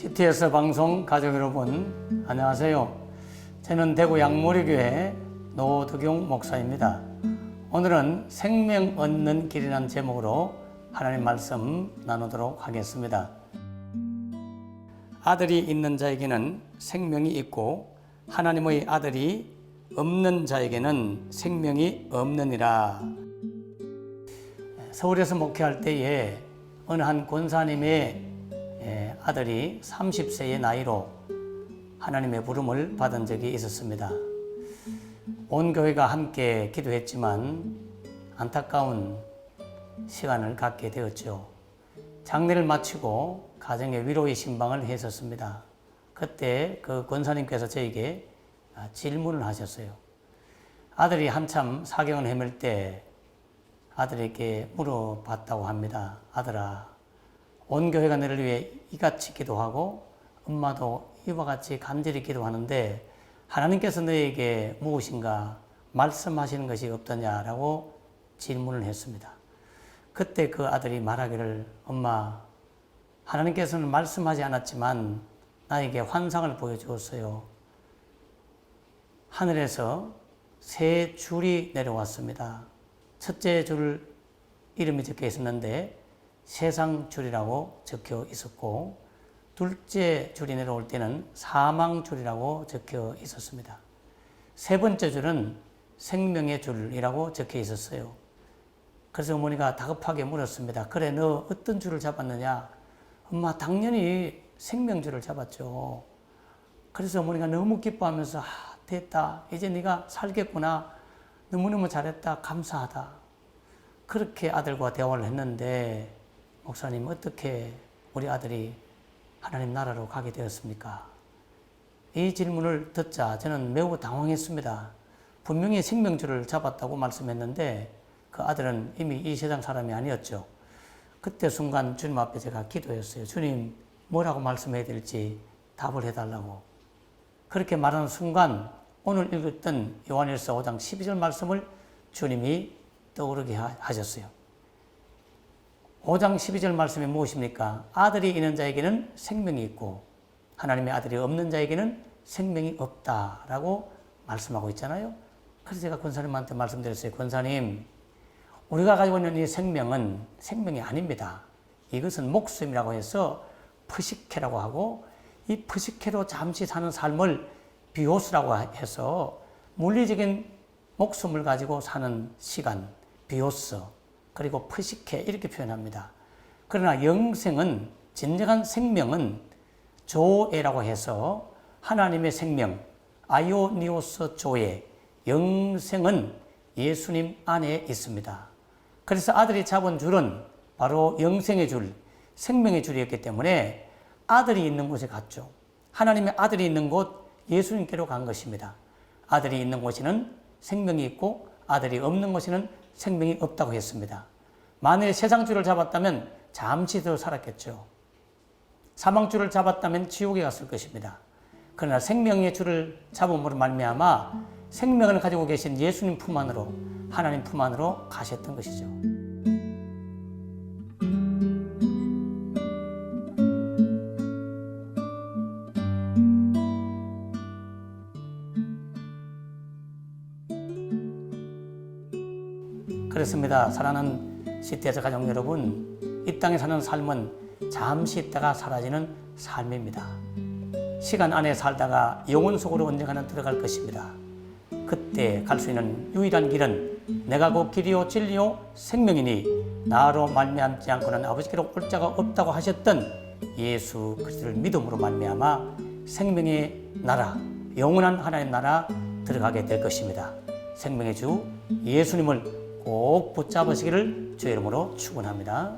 CTS 방송 가족 여러분 안녕하세요. 저는 대구 양모리교회 노덕용 목사입니다. 오늘은 생명 얻는 길이라는 제목으로 하나님 말씀 나누도록 하겠습니다. 아들이 있는 자에게는 생명이 있고 하나님의 아들이 없는 자에게는 생명이 없느니라. 서울에서 목회할 때에 어느 한 권사님의 아들이 30세의 나이로 하나님의 부름을 받은 적이 있었습니다. 온 교회가 함께 기도했지만 안타까운 시간을 갖게 되었죠. 장례를 마치고 가정에 위로의 신방을 했었습니다. 그때 그 권사님께서 저에게 질문을 하셨어요. 아들이 한참 사경을 헤맬 때 아들에게 물어봤다고 합니다. 아들아, 온 교회가 너를 위해 이같이 기도하고 엄마도 이와 같이 간절히 기도하는데 하나님께서 너에게 무엇인가 말씀하시는 것이 없더냐라고 질문을 했습니다. 그때 그 아들이 말하기를 엄마, 하나님께서는 말씀하지 않았지만 나에게 환상을 보여주었어요. 하늘에서 세 줄이 내려왔습니다. 첫째 줄 이름이 적혀 있었는데 세상 줄이라고 적혀 있었고 둘째 줄이 내려올 때는 사망 줄이라고 적혀 있었습니다. 세 번째 줄은 생명의 줄이라고 적혀 있었어요. 그래서 어머니가 다급하게 물었습니다. 그래, 너 어떤 줄을 잡았느냐? 엄마, 당연히 생명줄을 잡았죠. 그래서 어머니가 너무 기뻐하면서 됐다. 이제 네가 살겠구나. 너무너무 잘했다. 감사하다. 그렇게 아들과 대화를 했는데 목사님, 어떻게 우리 아들이 하나님 나라로 가게 되었습니까? 이 질문을 듣자 저는 매우 당황했습니다. 분명히 생명줄을 잡았다고 말씀했는데 그 아들은 이미 이 세상 사람이 아니었죠. 그때 순간 주님 앞에 제가 기도했어요. 주님, 뭐라고 말씀해야 될지 답을 해달라고. 그렇게 말하는 순간 오늘 읽었던 요한일서 5장 12절 말씀을 주님이 떠오르게 하셨어요. 5장 12절 말씀이 무엇입니까? 아들이 있는 자에게는 생명이 있고 하나님의 아들이 없는 자에게는 생명이 없다라고 말씀하고 있잖아요. 그래서 제가 권사님한테 말씀드렸어요. 권사님, 우리가 가지고 있는 이 생명은 생명이 아닙니다. 이것은 목숨이라고 해서 프시케라고 하고 이 프시케로 잠시 사는 삶을 비오스라고 해서 물리적인 목숨을 가지고 사는 시간, 비오스, 그리고 프시케 이렇게 표현합니다. 그러나 영생은, 진정한 생명은 조에라고 해서 하나님의 생명, 아이오니오스 조에, 영생은 예수님 안에 있습니다. 그래서 아들이 잡은 줄은 바로 영생의 줄, 생명의 줄이었기 때문에 아들이 있는 곳에 갔죠. 하나님의 아들이 있는 곳, 예수님께로 간 것입니다. 아들이 있는 곳에는 생명이 있고 아들이 없는 곳에는 생명이 없다고 했습니다. 만일 세상 줄을 잡았다면 잠시 더 살았겠죠. 사망 줄을 잡았다면 지옥에 갔을 것입니다. 그러나 생명의 줄을 잡음으로 말미암아 생명을 가지고 계신 예수님 품 안으로, 하나님 품 안으로 가셨던 것이죠. 그렇습니다. 사랑하는 CTS 가족 여러분, 이 땅에 사는 삶은 잠시 있다가 사라지는 삶입니다. 시간 안에 살다가 영혼 속으로 언젠가는 들어갈 것입니다. 그때 갈 수 있는 유일한 길은 내가 그 길이요 진리요 생명이니 나로 말미암지 않고는 아버지께로 올 자가 없다고 하셨던 예수 그리스도를 믿음으로 말미암아 생명의 나라, 영원한 하나님 나라 들어가게 될 것입니다. 생명의 주 예수님을 꼭 붙잡으시기를 주의 이름으로 축원합니다.